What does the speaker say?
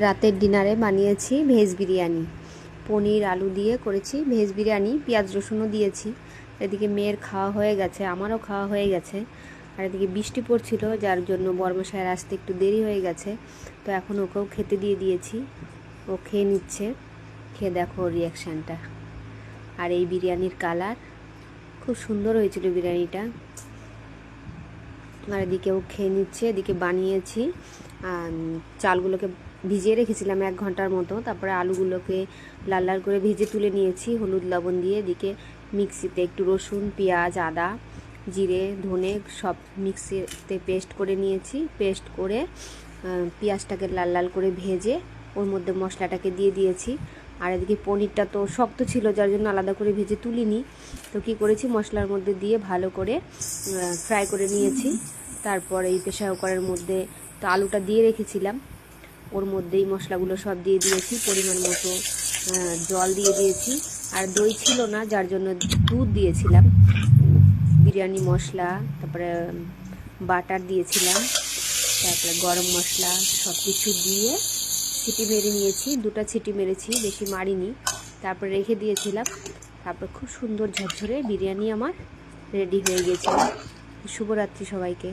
রাতের ডিনারে বানিয়েছি ভেজ বিরিয়ানি। পনির আলু দিয়ে করেছি ভেজ বিরিয়ানি, পেঁয়াজ রসুনও দিয়েছি। এদিকে মেয়ের খাওয়া হয়ে গেছে, আমারও খাওয়া হয়ে গেছে। আর এদিকে বৃষ্টি পড়ছিল, যার জন্য বর্মশায়ের আসতে একটু দেরি হয়ে গেছে। তো এখন ওকেও খেতে দিয়ে দিয়েছি, ও খেয়ে নিচ্ছে। খেয়ে দেখো রিয়াকশানটা। আর এই বিরিয়ানির কালার খুব সুন্দর হয়েছিল বিরিয়ানিটা। আর এদিকেও খেয়ে নিচ্ছে। এদিকে বানিয়েছি, চালগুলোকে ভিজিয়ে রেখেছিলাম 1 ঘন্টার মতো। তারপরে আলুগুলোকে লাল লাল করে ভেজে তুলে নিয়েছি হলুদ লবণ দিয়ে। এদিকে মিক্সিতে একটু রসুন, পেঁয়াজ, আদা, জিরে, ধনে সব মিক্সিতে পেস্ট করে নিয়েছি। পেস্ট করে পেঁয়াজটাকে লাল লাল করে ভেজে ওর মধ্যে মশলাটাকে দিয়ে দিয়েছি। আর এদিকে পনিরটা তো শক্ত ছিল, যার জন্য আলাদা করে ভেজে তুলিনি। তো কী করেছি, মশলার মধ্যে দিয়ে ভালো করে ফ্রাই করে নিয়েছি। তারপর এই প্রেসার কুকারের মধ্যে তো আলুটা দিয়ে রেখেছিলাম, ওর মধ্যেই মশলাগুলো সব দিয়ে দিয়েছি। পরিমাণ মতো জল দিয়ে দিয়েছি। আর দই ছিল না, যার জন্য দুধ দিয়েছিলাম। বিরিয়ানি মশলা, তারপরে বাটার দিয়েছিলাম, তারপরে গরম মশলা সব কিছু দিয়ে সিটি মেরে নিয়েছি। 2টা সিটি মেরেছি, বেশি মারিনি। তারপরে রেখে দিয়েছিলাম। তারপর খুব সুন্দর ঝরঝরে বিরিয়ানি আমার রেডি হয়ে গেছে। শুভরাত্রি সবাইকে।